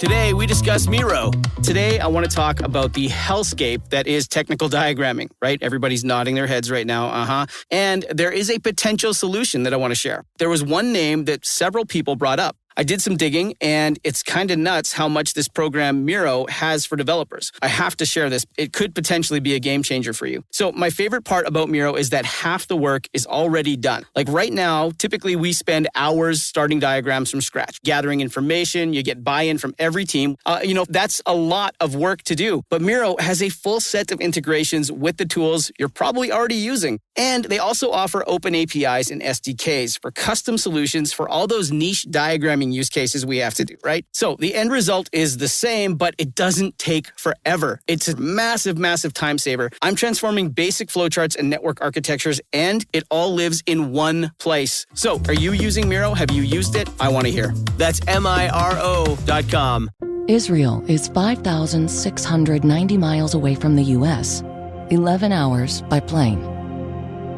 Today, we discuss Miro. Today, I want to talk about the hellscape that is technical diagramming, right? Everybody's nodding their heads right now, And there is a potential solution that I want to share. There was one name that several people brought up. I did some digging, and it's kind of nuts how much this program Miro has for developers. I have to share this. It could potentially be a game changer for you. So my favorite part about Miro is that half the work is already done. Like right now, typically we spend hours starting diagrams from scratch, gathering information. You get buy-in from every team. That's a lot of work to do. But Miro has a full set of integrations with the tools you're probably already using. And they also offer open APIs and SDKs for custom solutions for all those niche diagramming use cases we have to do, right? So the end result is the same, but it doesn't take forever. It's a massive, massive time saver. I'm transforming basic flowcharts and network architectures, and it all lives in one place. So are you using Miro? Have you used it? I want to hear. That's MIRO.com. Israel is 5,690 miles away from the U.S., 11 hours by plane.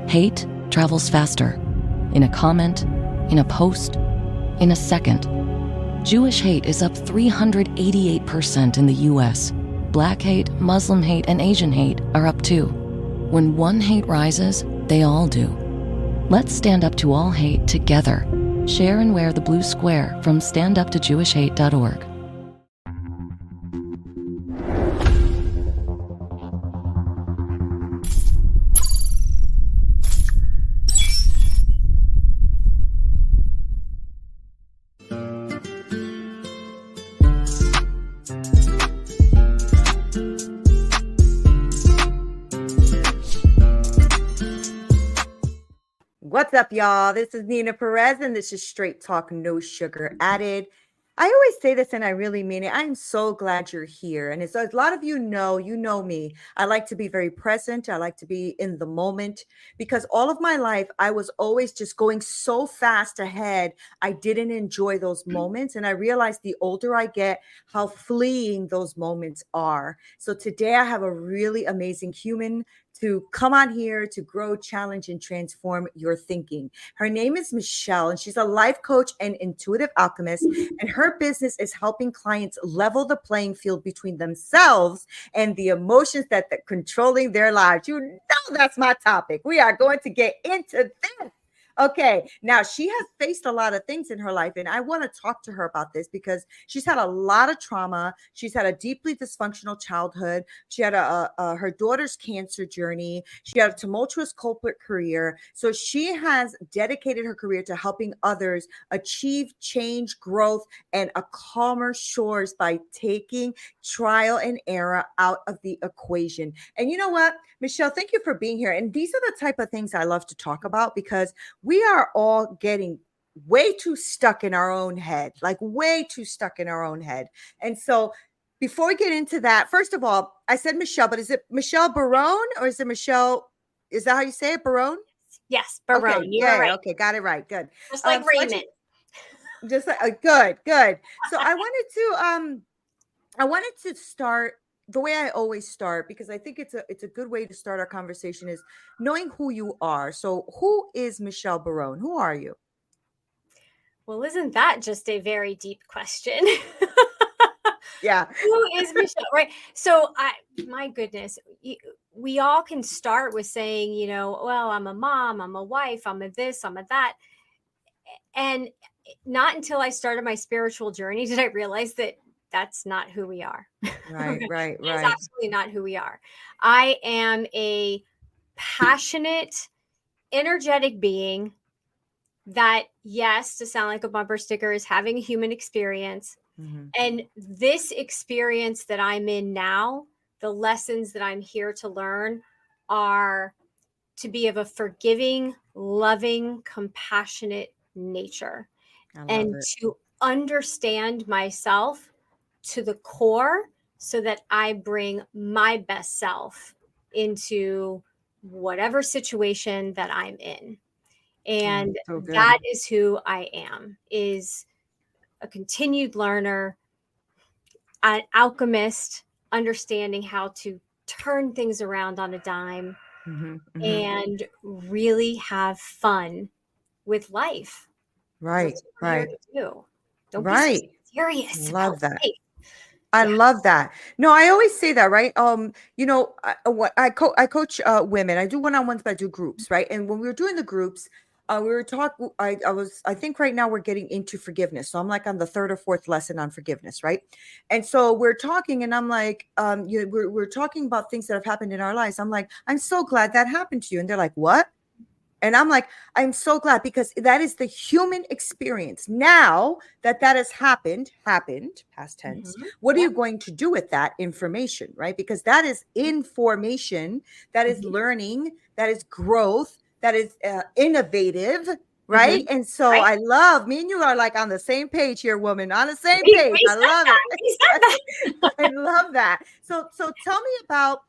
Hate travels faster. In a comment, in a post, in a second. Jewish hate is up 388% in the U.S. Black hate, Muslim hate, and Asian hate are up too. When one hate rises, they all do. Let's stand up to all hate together. Share and wear the blue square from standuptojewishhate.org. What's up, y'all? This is Neena Perez, and this is Straight Talk, No Sugar Added. I always say this, and I really mean it. I'm so glad you're here. And as a lot of you know me. I like to be very present. I like to be in the moment because all of my life, I was always just going so fast ahead. I didn't enjoy those moments. And I realized the older I get, how fleeting those moments are. So today I have a really amazing human to come on here to grow, challenge, and transform your thinking. Her name is Michelle, and she's a life coach and intuitive alchemist. And her business is helping clients level the playing field between themselves and the emotions that are controlling their lives. You know that's my topic. We are going to get into this. Okay, now she has faced a lot of things in her life, and I want to talk to her about this because she's had a lot of trauma. She's had a deeply dysfunctional childhood. She had her daughter's cancer journey. She had a tumultuous corporate career. So she has dedicated her career to helping others achieve change, growth, and a calmer shores by taking trial and error out of the equation. And you know what, Michelle, thank you for being here. And these are the type of things I love to talk about because we are all getting way too stuck in our own head, like way too stuck in our own head. And so before we get into that, first of all, I said Michelle, but is it Michelle Barone or is it Michelle? Is that how you say it? Barone? Yes, Barone. Okay, You're right. Okay, got it right. Good. Just like Raymond. Just like good. So I wanted to start the way I always start, because I think it's a good way to start our conversation is knowing who you are. So who is Michelle Barone? Who are you? Well, isn't that just a very deep question? Yeah. Who is Michelle? Right. So my goodness, we all can start with saying, well, I'm a mom, I'm a wife, I'm a this, I'm a that. And not until I started my spiritual journey did I realize that that's not who we are. Right. It's absolutely not who we are. I am a passionate, energetic being that, yes, to sound like a bumper sticker, is having a human experience. Mm-hmm. And this experience that I'm in now, the lessons that I'm here to learn are to be of a forgiving, loving, compassionate nature. And to understand myself to the core so that I bring my best self into whatever situation that I'm in. And that is who I am, is a continued learner, an alchemist, understanding how to turn things around on a dime and really have fun with life. Right. Don't be so serious. Love that. Life. I Yeah. love that. No, I always say that, right? I coach women. I do one-on-ones, but I do groups, right? And when we were doing the groups, we were talking. I think right now we're getting into forgiveness. So I'm like on the third or fourth lesson on forgiveness, right? And so we're talking, and I'm like, we're talking about things that have happened in our lives. I'm like, I'm so glad that happened to you, and they're like, what? And I'm like, I'm so glad, because that is the human experience. Now that has happened, past tense, what are Yep. you going to do with that information, right? Because that is information, that is Mhm. learning, that is growth, that is innovative, right? Mhm. And so Right. I love, me and you are like on the same page here, woman, on the same We, page. we I said love that. it. We said that. I love that. So tell me about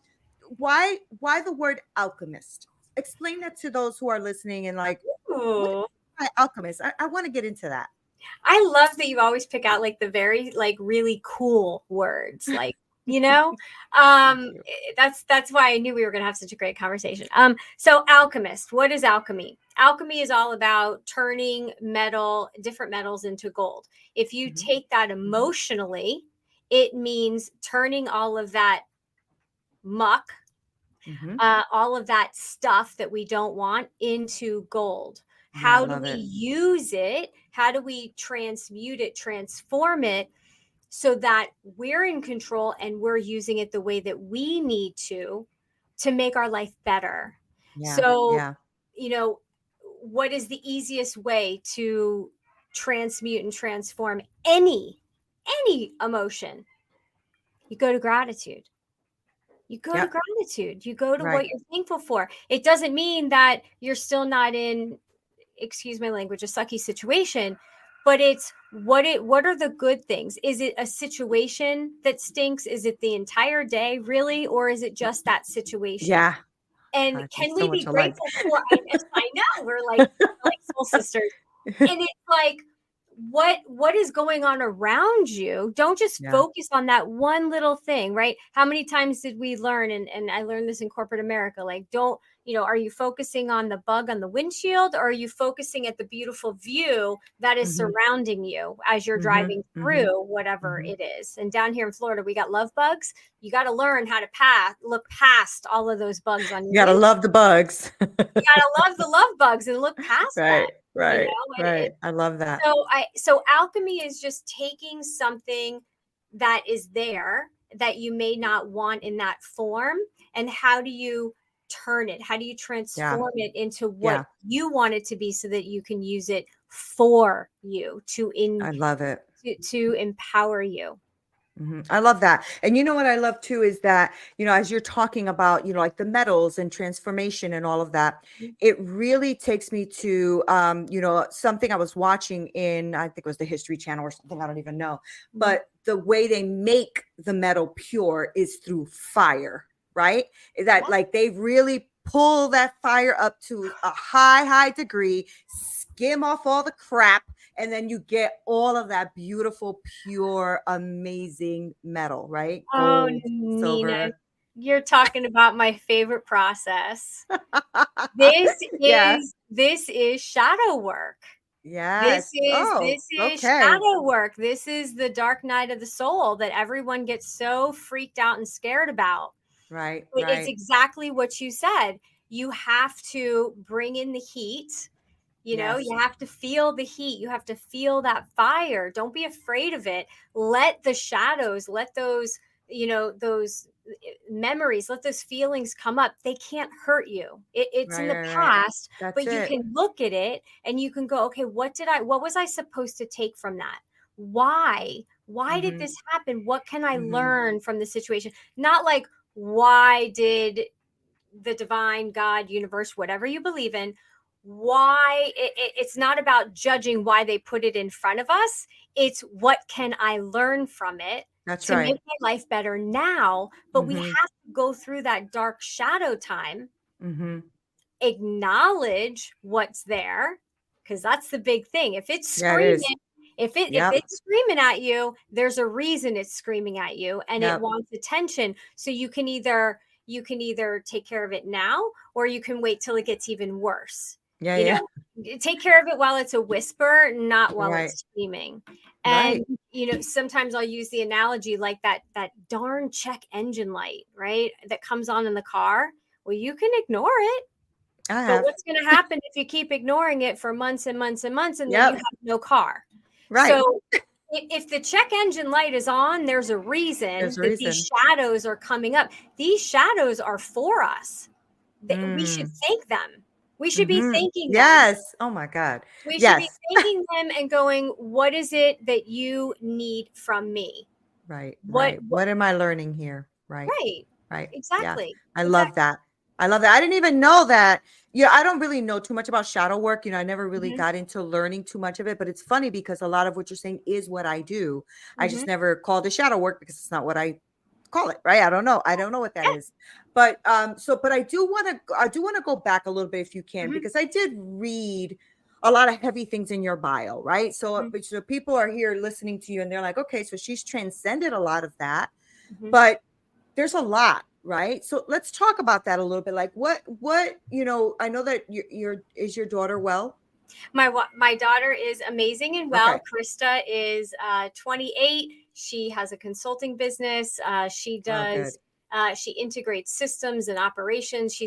why the word alchemist. Explain that to those who are listening and like, what Ooh. is alchemist? I want to get into that. I love that you always pick out like the very like really cool words, like, you know. Thank you. That's why I knew we were going to have such a great conversation. So alchemist, what is alchemy? Alchemy is all about turning different metals into gold. If you Mhm. take that emotionally, it means turning all of that muck, Mhm. all of that stuff that we don't want, into gold. Yeah, I How do love we it. use it? How do we transmute it, transform it, so that we're in control and we're using it the way that we need to make our life better? Yeah. So, Yeah. you know, what is the easiest way to transmute and transform any emotion? You go to gratitude. You go to Yep. gratitude. You go to Right. what you're thankful for. It doesn't mean that you're still not in, excuse my language, a sucky situation, but it's what are the good things? Is it a situation that stinks? Is it the entire day really, or is it just that situation? Yeah. And God, we're can so we much be alike. grateful for? I know we're like soul sisters, and it's like, what is going on around you? Don't just Yeah. focus on that one little thing, right? How many times did we learn, and I learned this in corporate America, like, don't, are you focusing on the bug on the windshield, or are you focusing at the beautiful view that is Mhm. surrounding you as you're Mhm. driving Mhm. through whatever Mhm. it is? And down here in Florida, we got love bugs. You got to learn how to look past all of those bugs on You your gotta windshield. love the bugs. You got to love the love bugs and look past that, Right. you Right. know? Right. I love that. So alchemy is just taking something that is there that you may not want in that form, and how do you turn it? How do you Yeah. transform it into what Yeah. you want it to be, so that you can use it for you I love it. to empower you? I love that. And you know what I love too is that, as you're talking about, like the metals and transformation and all of that, it really takes me to, something I was watching in, I think it was the History Channel or something, I don't even know. Mhm. But the way they make the metal pure is through fire, right? That Yeah. like they really pull that fire up to a high degree, skim off all the crap, and then you get all of that beautiful, pure, amazing metal, right? Oh, Gold, Nina, silver. you're talking about my favorite process. This Yeah. is shadow work. This Yes. is Oh, this is okay. shadow work. This is the dark night of the soul that everyone gets so freaked out and scared about. Right, But it's right. exactly what you said. You have to bring in the heat. Yes. You have to feel the heat. You have to feel that fire. Don't be afraid of it. Let the shadows, let those memories, let those feelings come up. They can't hurt you. It's in Right, the right, right. past, That's but you it. can look at it and you can go, okay, what was I supposed to take from that? Why did Mm-hmm. this happen? What can I Mm-hmm. learn from the situation? Not like, why did the divine, God, universe, whatever you believe in, it's not about judging why they put it in front of us. It's, what can I learn from it That's to make right. my life better now? But we have Mm-hmm. to go through that dark shadow time, Mm-hmm. acknowledge what's there, because that's the big thing. If it's Yeah, it screaming, is. if Yep. it's screaming at you, there's a reason it's screaming at you, and it Yep. wants attention. So you can either take care of it now, or you can wait till it gets even worse. Yeah, you yeah. know Take care of it while it's a whisper, not while Right. it's screaming. And, sometimes I'll use the analogy like that darn check engine light, right? That comes on in the car. Well, you can ignore it. But what's going to happen if you keep ignoring it for months and months and months, and then you have no car? Right. So if the check engine light is on, there's a reason that these shadows are coming up. These shadows are for us. We should thank them. We should be thanking them. Yes. Oh my God. We should be thanking them and going, what is it that you need from me? Right. What am I learning here? Right. Exactly. Yeah. I love that. I didn't even know that. Yeah, I don't really know too much about shadow work. I never really got into learning too much of it, but it's funny because a lot of what you're saying is what I do. I just never called it shadow work because it's not what I call it, right? I don't know what that is. But but I do want to go back a little bit if you can, because I did read a lot of heavy things in your bio, right? So, so people are here listening to you and they're like, okay, so she's transcended a lot of that, but there's a lot, right? So let's talk about that a little bit. Like what, I know that is your daughter well? My daughter is amazing and well. Okay. Krista is 28. She has a consulting business. She does. She integrates systems and operations.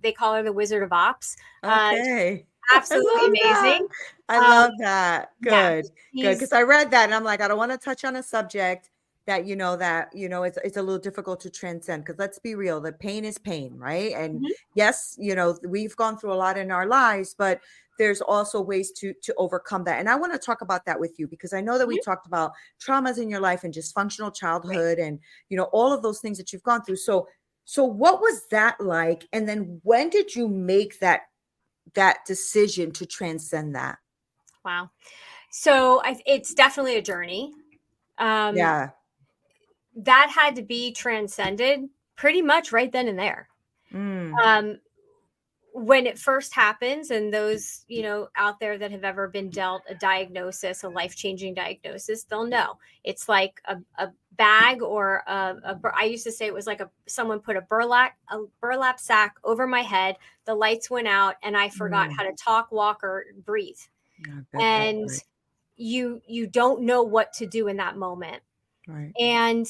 They call her the Wizard of Ops. Okay. Absolutely amazing. I love that. Good. Because I read that and I'm like, I don't want to touch on a subject that it's a little difficult to transcend, because let's be real, the pain is pain, right? And yes, we've gone through a lot in our lives, but there's also ways to overcome that. And I want to talk about that with you, because I know that we talked about traumas in your life and dysfunctional childhood and all of those things that you've gone through. So what was that like? And then when did you make that decision to transcend that? Wow. So it's definitely a journey. That had to be transcended pretty much right then and there. When it first happens, and those, out there that have ever been dealt a diagnosis, a life-changing diagnosis, they'll know. It's like a bag or I used to say it was like someone put a burlap sack over my head. The lights went out and I forgot how to talk, walk, or breathe. And you don't know what to do in that moment. Right. And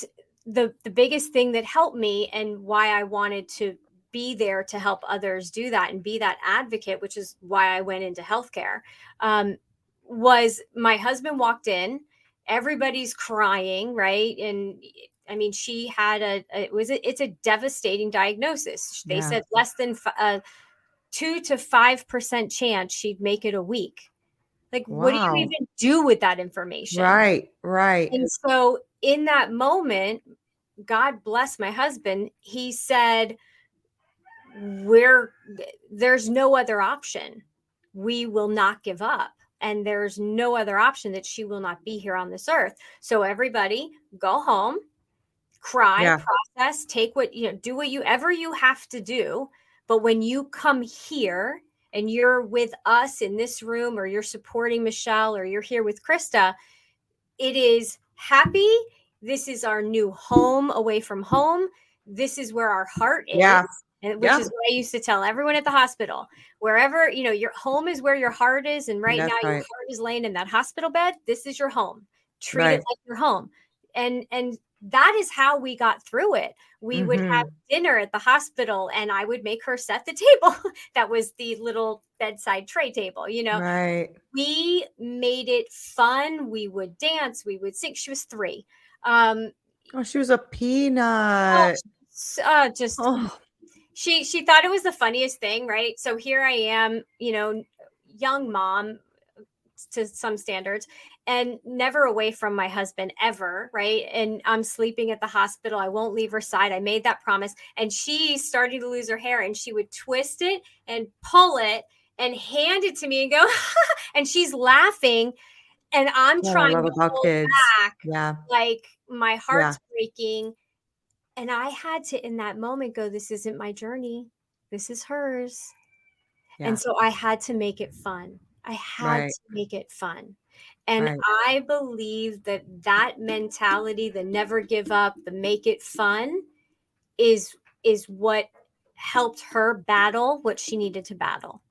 the biggest thing that helped me, and why I wanted to be there to help others do that and be that advocate, which is why I went into healthcare, was my husband walked in, everybody's crying, right? And I mean, she had it's a devastating diagnosis. They said less than 2 to 5% chance she'd make it a week. Like, what do you even do with that information? Right. And so in that moment, God bless my husband, he said, there's no other option. We will not give up. And there's no other option that she will not be here on this earth. So everybody go home, cry, process, take do whatever you have to do. But when you come here and you're with us in this room, or you're supporting Michelle, or you're here with Krista, it is happy. This is our new home away from home. This is where our heart is. And which is what I used to tell everyone at the hospital. Wherever, your home is where your heart is. And now your heart is laying in that hospital bed. This is your home. Treat it like your home. And that is how we got through it. We would have dinner at the hospital and I would make her set the table. That was the little bedside tray table, We made it fun. We would dance. We would sing. She was 3. She was a peanut. She thought it was the funniest thing, right? So here I am, young mom to some standards, and never away from my husband ever, right? And I'm sleeping at the hospital. I won't leave her side. I made that promise. And she started to lose her hair, and she would twist it and pull it and hand it to me and go, and she's laughing. And I'm trying to hold back. Like my heart's breaking. And I had to, in that moment, go, this isn't my journey. This is hers. Yeah. And so I had to make it fun. I had to make it fun. And I believe that mentality, the never give up, the make it fun is what helped her battle what she needed to battle.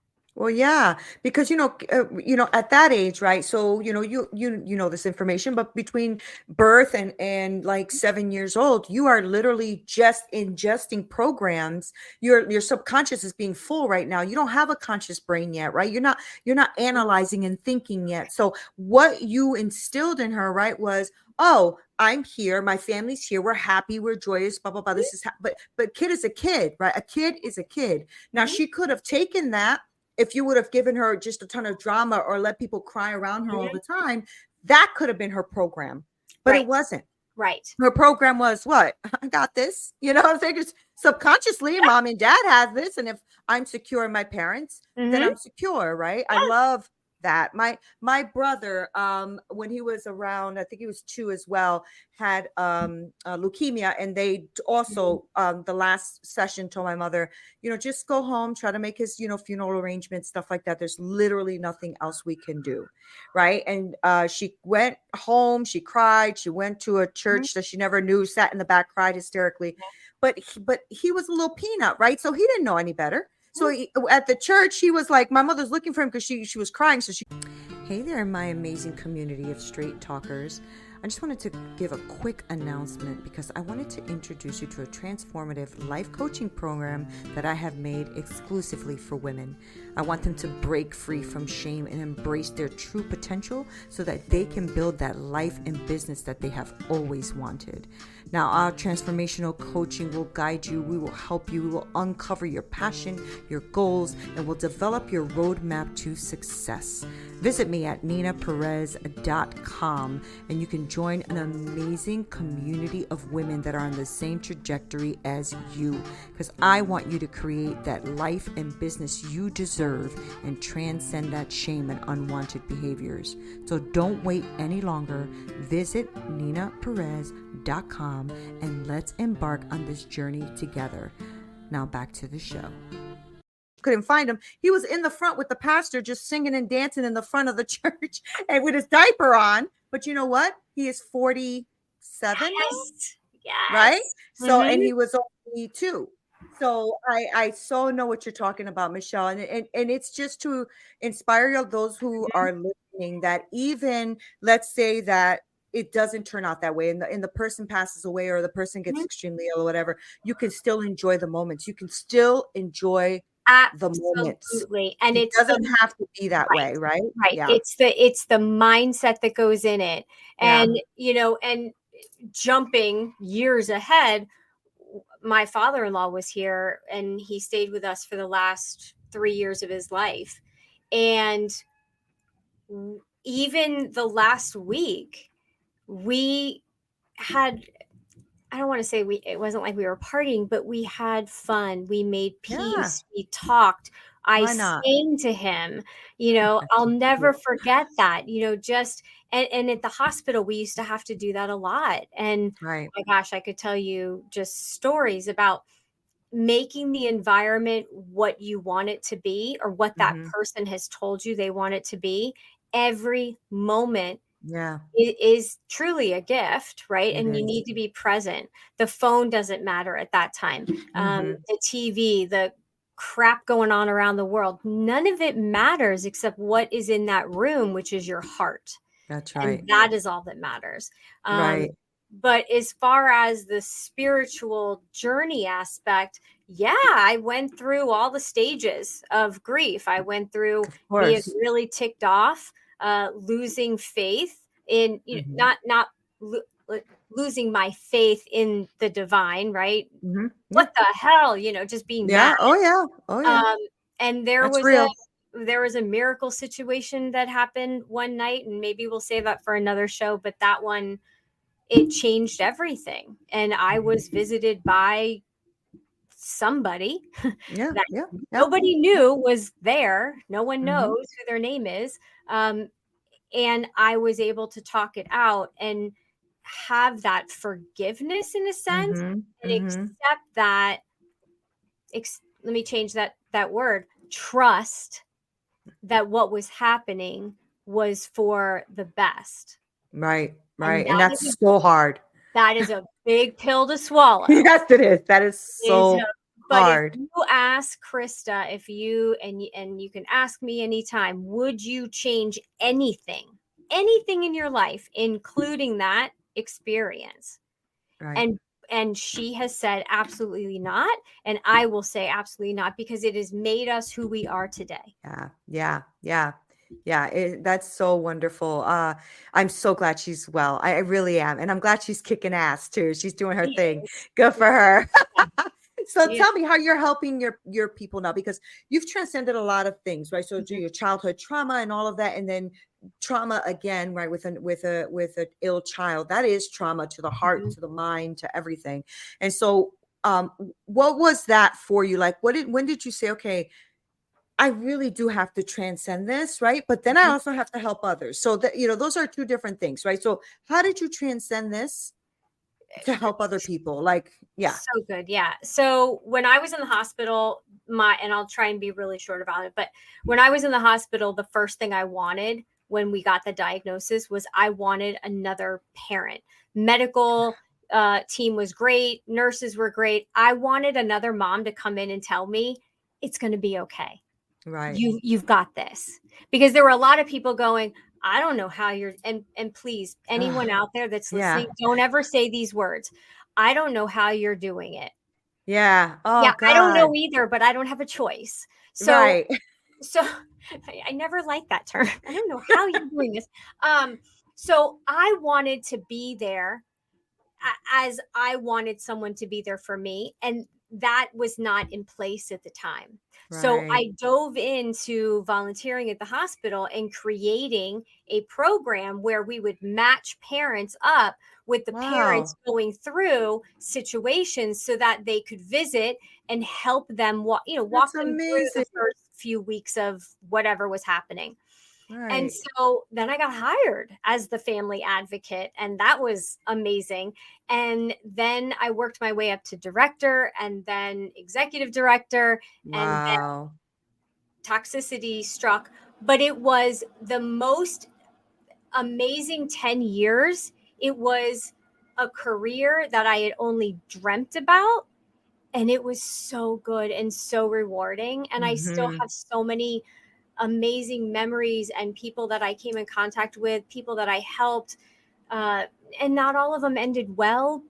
Well, yeah, because at that age, right? So you know this information, but between birth and like 7 years old, you are literally just ingesting programs. Your subconscious is being full right now. You don't have a conscious brain yet, right? You're not analyzing and thinking yet. So what you instilled in her, right, was, oh, I'm here, my family's here, we're happy, we're joyous, blah blah blah. This is but kid is a kid, right? A kid is a kid. Now Mhm. she could have taken that if you would have given her just a ton of drama or let people cry around her all the time. That could have been her program, but it Right. wasn't. Right. Her program was what? I got this. You know what I'm saying? Just subconsciously, mom and dad have this. And if I'm secure in my parents, then Hmm. I'm secure, right? I love that. My brother, when he was around, I think he was 2 as well, had leukemia, and they also the last session told my mother, just go home, try to make his funeral arrangements, stuff like that. There's literally nothing else we can do, right? And she went home, she cried, she went to a church that she never knew, sat in the back, cried hysterically, but he was a little peanut, right? So he didn't know any better. So at the church, he was like, my mother's looking for him because she was crying. So hey there, my amazing community of straight talkers. I just wanted to give a quick announcement because I wanted to introduce you to a transformative life coaching program that I have made exclusively for women. I want them to break free from shame and embrace their true potential so that they can build that life and business that they have always wanted. Now, our transformational coaching will guide you. We will help you. We will uncover your passion, your goals, and will develop your roadmap to success. Visit me at neenaperez.com and you can join an amazing community of women that are on the same trajectory as you, because I want you to create that life and business you deserve and transcend that shame and unwanted behaviors. So don't wait any longer. Visit neenaperez.com and let's embark on this journey together. Now back to the show. Couldn't find him. He was in the front with the pastor, just singing and dancing in the front of the church and with his diaper on. But you know what? He is 47 Yes. Yes. right? So, and Mhm. he was only 2. So I so know what you're talking about, Michelle. And it's just to inspire those who are listening, that even, let's say that it doesn't turn out that way, and the person passes away or the person gets Mhm. extremely ill or whatever, you can still enjoy the moments. You can still enjoy the moments. Absolutely. And It it's doesn't have to be that right. way, right? Right. Yeah. It's the mindset that goes in it. Yeah. And, and jumping years ahead, my father-in-law was here and he stayed with us for the last 3 years of his life. And even the last week, we had, I don't want to say it wasn't like we were partying, but we had fun. We made Yeah. peace. We talked. I Why not? sang to him. I'll never forget that, just, and at the hospital, we used to have to do that a lot. And Right. my gosh, I could tell you just stories about making the environment what you want it to be, or what that Mhm. person has told you they want it to be. Every moment Yeah, is truly a gift, right? it And you is. need to be present. The phone doesn't matter at that time. Mhm. The TV, the crap going on around the world, none of it matters except what is in that room, which is your heart. That's And right. that is all that matters. Right. But as far as the spiritual journey aspect, yeah, I went through all the stages of grief. I went through Of being course. really ticked off, losing faith in, Mhm. not losing my faith in the divine, right? Mhm. Yeah. What the hell, just being mad. Yeah. Oh, yeah. Oh, yeah. Um, and That's real. there was a miracle situation that happened one night, and maybe we'll save that for another show. But that one, it changed everything. And I was visited by somebody Yeah. that Yeah. Yeah. nobody knew was there. No one Mhm. knows who their name is. And I was able to talk it out and have that forgiveness in a sense, Mhm. and Mhm. accept that. Let me change that word. Trust that what was happening was for the best. Right. And Right. And that's so hard. that is a big pill to swallow. Yes, it is. That is Is so But if hard. you ask Krista, if you and you can ask me anytime, would you change anything in your life, including that experience? Right. And she has said absolutely not, and I will say absolutely not, because it has made us who we are today. Yeah. That's so wonderful. I'm so glad she's well. I really am. And I'm glad she's kicking ass too. She's doing her thing. Yes. Good for her. So Yeah. tell me how you're helping your people now, because you've transcended a lot of things, right? So Mhm. your childhood trauma and all of that, and then trauma again, right? With an ill child, that is trauma to the heart, Mhm. to the mind, to everything. And so, what was that for you? Like, when did you say, okay, I really do have to transcend this, right? But then I Mhm. also have to help others. So that, those are two different things, right? So how did you transcend this to help other people? Like, yeah. So good. Yeah. So when I was in the hospital, and I'll try and be really short about it, but when I was in the hospital, the first thing I wanted when we got the diagnosis was I wanted another parent. Medical team was great. Nurses were great. I wanted another mom to come in and tell me it's going to be okay. Right. You've got this. Because there were a lot of people going, I don't know how you're, and please, anyone Ugh, out there that's yeah. listening, don't ever say these words. I don't know how you're doing it. Yeah. Yeah, Oh I don't know God. either, but I don't have a choice. So Right. so I never liked that term. I don't know how you're doing this. So I wanted to be there as I wanted someone to be there for me. And that was not in place at the time. So Right. I dove into volunteering at the hospital and creating a program where we would match parents up with the parents Wow. going through situations so that they could visit and help them walk That's them through the amazing. first few weeks of whatever was happening. And Right. so then I got hired as the family advocate, and that was amazing. And then I worked my way up to director and then executive director, and then Wow. toxicity struck. But it was the most amazing 10 years. It was a career that I had only dreamt about. And it was so good and so rewarding. And I still Hmm. have so many amazing memories and people that I came in contact with, people that I helped, uh, and not all of them ended well,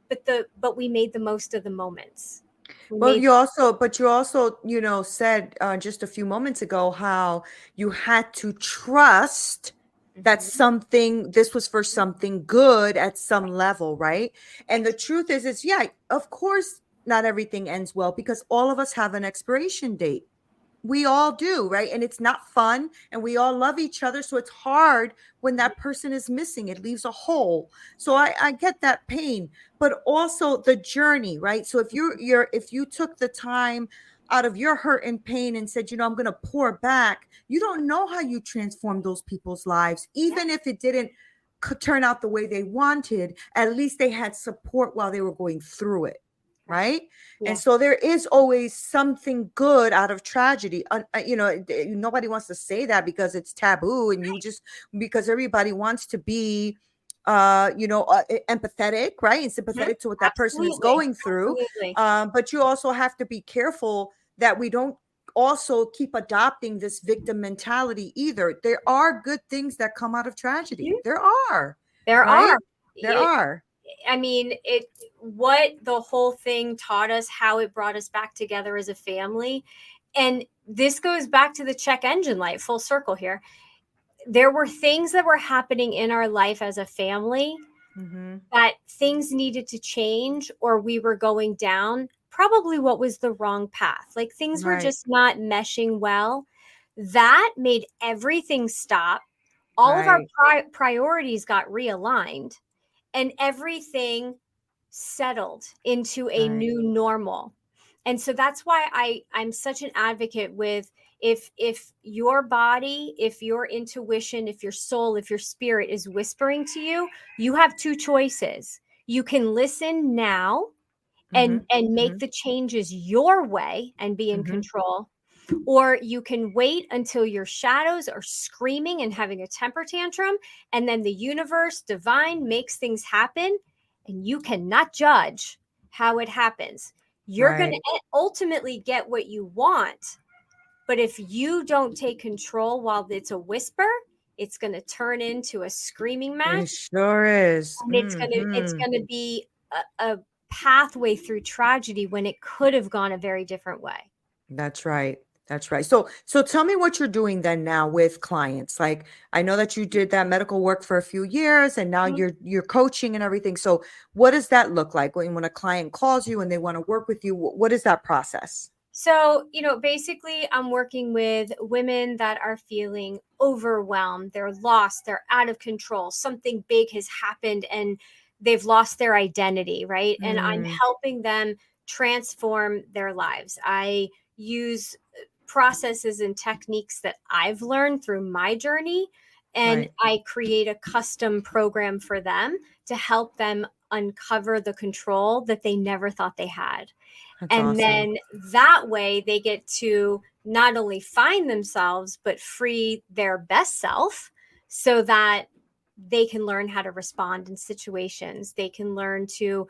but we made the most of the moments. We Well, made but you also, said just a few moments ago how you had to trust that Mhm. this was for something good at some level, right? And the truth is, yeah, of course, not everything ends well because all of us have an expiration date. We all do, right? And it's not fun. And we all love each other. So it's hard when that person is missing. It leaves a hole. So I get that pain, but also the journey, right? So if you took the time out of your hurt and pain and said, I'm going to pour back, you don't know how you transform those people's lives, Yeah, even if it didn't turn out the way they wanted. At least they had support while they were going through it. right. Right. And Yeah. so there is always something good out of tragedy. Nobody wants to say that because it's taboo, and because everybody wants to be, empathetic, right, and Mhm. sympathetic to what that person is Absolutely. going through. Absolutely. But you also have to be careful that we don't also keep adopting this victim mentality either. There are good things that come out of tragedy. Mhm. There are, There right? are. There It, are. I mean, what the whole thing taught us, how it brought us back together as a family. And this goes back to the check engine light, full circle here. There were things that were happening in our life as a family Mm-hmm. that things needed to change, or we were going down probably what was the wrong path. Like things were Right. just not meshing well. That made everything stop. All of our Right. priorities got realigned, and everything settled into a Right. new normal. And so that's why I'm such an advocate with, if your body, if your intuition, if your soul, if your spirit is whispering to you, you have two choices. You can listen now Mm-hmm. and Mm-hmm. make the changes your way and be in Mm-hmm. control, or you can wait until your shadows are screaming and having a temper tantrum, and then the universe, divine, makes things happen, and you cannot judge how it happens. You're going Right. to ultimately get what you want. But if you don't take control while it's a whisper, it's going to turn into a screaming It match, sure is. and it's Hmm. going to be a pathway through tragedy when it could have gone a very different way. That's right. That's right. So tell me what you're doing then now with clients. Like I know that you did that medical work for a few years and now Mhm. you're coaching and everything. So what does that look like when a client calls you and they want to work with you? What is that process? So, basically, I'm working with women that are feeling overwhelmed. They're lost. They're out of control. Something big has happened and they've lost their identity, right? And I'm Mm, helping them transform their lives. I use processes and techniques that I've learned through my journey, and right. I create a custom program for them to help them uncover the control that they never thought they had. That's And awesome. then that way they get to not only find themselves, but free their best self so that they can learn how to respond in situations. They can learn to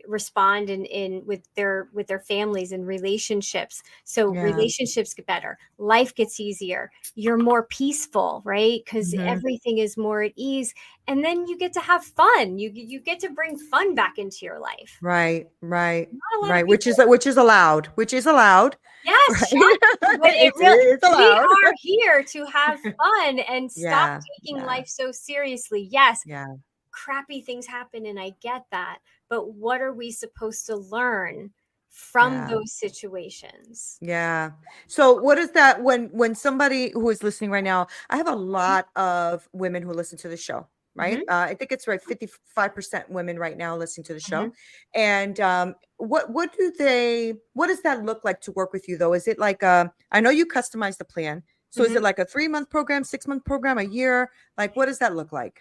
respond in with their families and relationships. So Yeah. relationships get better, life gets easier, you're more peaceful, right? Because Hmm. everything is more at ease, and then you get to have fun. You get to bring fun back into your life. Right. Right. Not a lot of Right. Which people. is allowed. Which is allowed. Yes, Right. shocking, but it really, It's we allowed. are here to have fun and stop Yeah. taking Yeah. life so seriously. Yes, Yeah. crappy things happen and I get that, but what are we supposed to learn from Yeah. those situations? Yeah. So what is that when somebody who is listening right now, I have a lot of women who listen to the show, right? Mhm, I think it's right 55% women right now listening to the show. mhm, And what does that look like to work with you though? Is it like I know you customize the plan. So is mhm. it like a 3-month program, 6-month program, a year? Like what does that look like?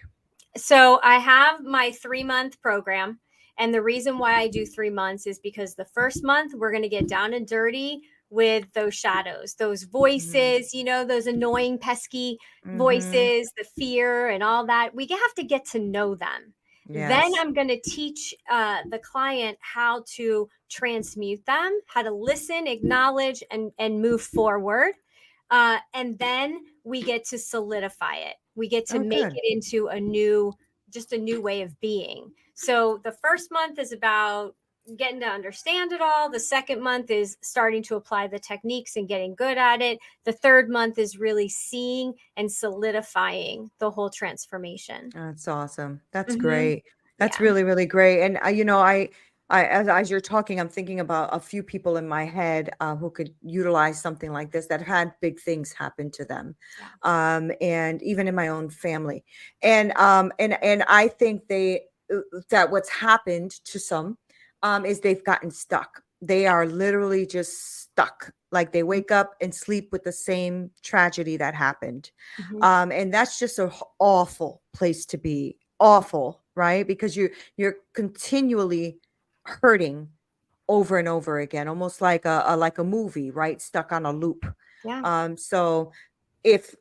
So I have my 3-month program. And the reason why I do 3 months is because the first month we're going to get down and dirty with those shadows, those Mm-hmm. voices, those annoying, pesky Mm-hmm. voices, the fear and all that. We have to get to know them. Then Yes. I'm going to teach the client how to transmute them, how to listen, acknowledge, and move forward. And then we get to solidify it. We get to Oh, make good. it into just a new way of being. So the first month is about getting to understand it all. The second month is starting to apply the techniques and getting good at it. The third month is really seeing and solidifying the whole transformation. That's awesome. That's Hmm. great. That's Yeah. really, really great. And as you're talking, I'm thinking about a few people in my head who could utilize something like this that had big things happen to them, Yeah. and even in my own family. And I think that what's happened to some is they've gotten stuck. They are literally just stuck. Like they wake up and sleep with the same tragedy that happened, Hmm. and that's just a awful place to be. Awful, right? Because you're continually hurting over and over again, almost like a movie, right? Stuck on a loop. Yeah. So if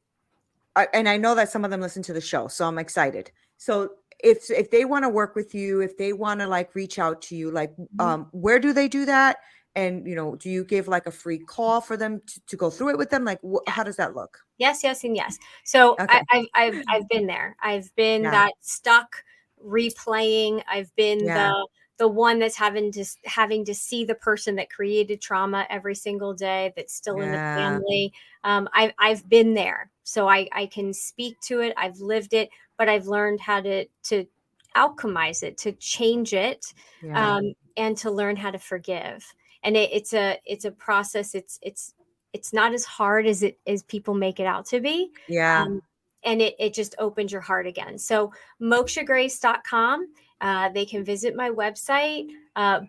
and I know that some of them listen to the show, so I'm excited. So if they want to work with you, if they want to like reach out to you, like Mhm. where do they do that? And do you give like a free call for them to go through it with them? Like how does that look? Yes, yes, and yes. So Okay. I've been there. I've been Yeah. that stuck replaying. I've been Yeah. the one that's having to see the person that created trauma every single day that's still in the Yeah. family. I've been there, so I can speak to it. I've lived it, but I've learned how to alchemize it, to change it, Yeah. and to learn how to forgive. And it's a process. It's not as hard as people make it out to be. Yeah. Um, and it just opens your heart again. So mokshagrace.com. They can visit my website,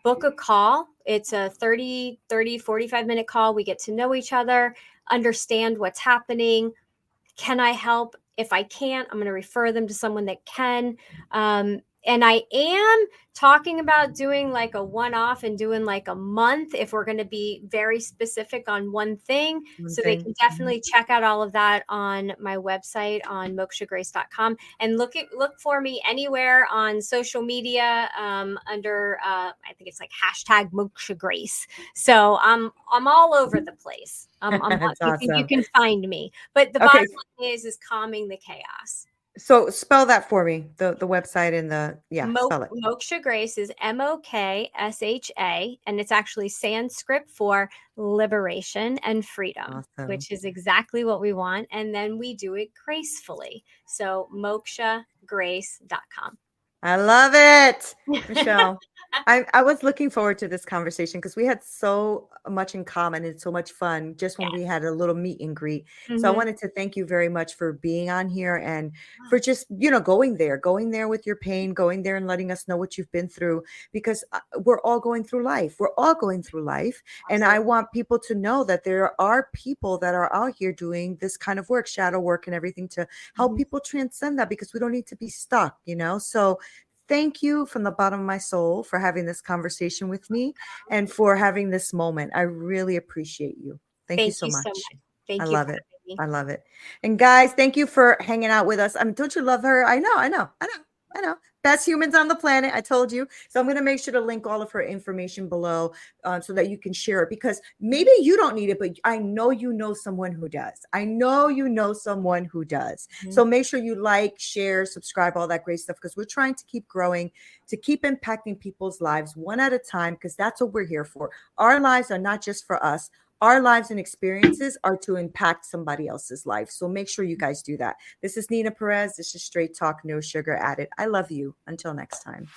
book a call. It's a 45-minute call. We get to know each other, understand what's happening. Can I help? If I can't, I'm going to refer them to someone that can. And I am talking about doing like a one-off and doing like a month if we're going to be very specific on one thing. They can definitely check out all of that on my website on mokshagrace.com, and look for me anywhere on social media under I think it's like hashtag #mokshagrace. So I'm all over the place. That's awesome. You can find me. But the bottom line is calming the chaos. So spell that for me, the website and spell it. Moksha Grace is MOKSHA, and it's actually Sanskrit for liberation and freedom, which is exactly what we want. And then we do it gracefully. So mokshagrace.com. I love it, Michelle. I was looking forward to this conversation because we had so much in common and so much fun just when we had a little meet and greet. So I wanted to thank you very much for being on here and for just, going there with your pain, going there and letting us know what you've been through, because we're all going through life. And I want people to know that there are people that are out here doing this kind of work, shadow work and everything, to help people transcend that, because we don't need to be stuck, So thank you from the bottom of my soul for having this conversation with me and for having this moment. I really appreciate you. Thank you so much. Thank you. I love it. I love it. And guys, thank you for hanging out with us. Don't you love her? I know. Best humans on the planet. I told you. So I'm going to make sure to link all of her information below so that you can share it, because maybe you don't need it, but I know you know someone who does. So make sure you like, share, subscribe, all that great stuff, because we're trying to keep growing, to keep impacting people's lives one at a time, because that's what we're here for. Our lives are not just for us. Our lives and experiences are to impact somebody else's life. So make sure you guys do that. This is Neena Perez. This is Straight Talk, No Sugar Added. I love you. Until next time.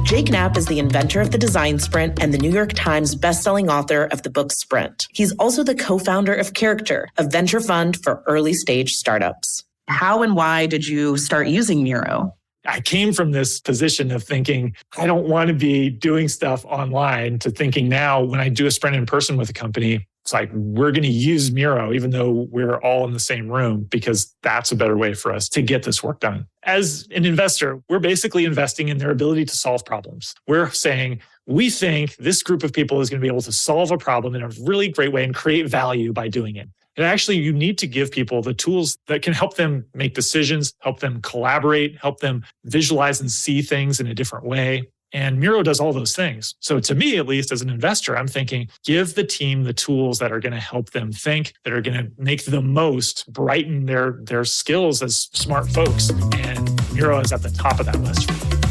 Jake Knapp is the inventor of the design sprint and the New York Times bestselling author of the book Sprint. He's also the co-founder of Character, a venture fund for early stage startups. How and why did you start using Miro? I came from this position of thinking, I don't want to be doing stuff online, to thinking now when I do a sprint in person with a company, it's like, we're going to use Miro, even though we're all in the same room, because that's a better way for us to get this work done. As an investor, we're basically investing in their ability to solve problems. We're saying, we think this group of people is going to be able to solve a problem in a really great way and create value by doing it. And actually, you need to give people the tools that can help them make decisions, help them collaborate, help them visualize and see things in a different way. And Miro does all those things. So to me, at least as an investor, I'm thinking, give the team the tools that are going to help them think, that are going to make the most, brighten their skills as smart folks. And Miro is at the top of that list for me.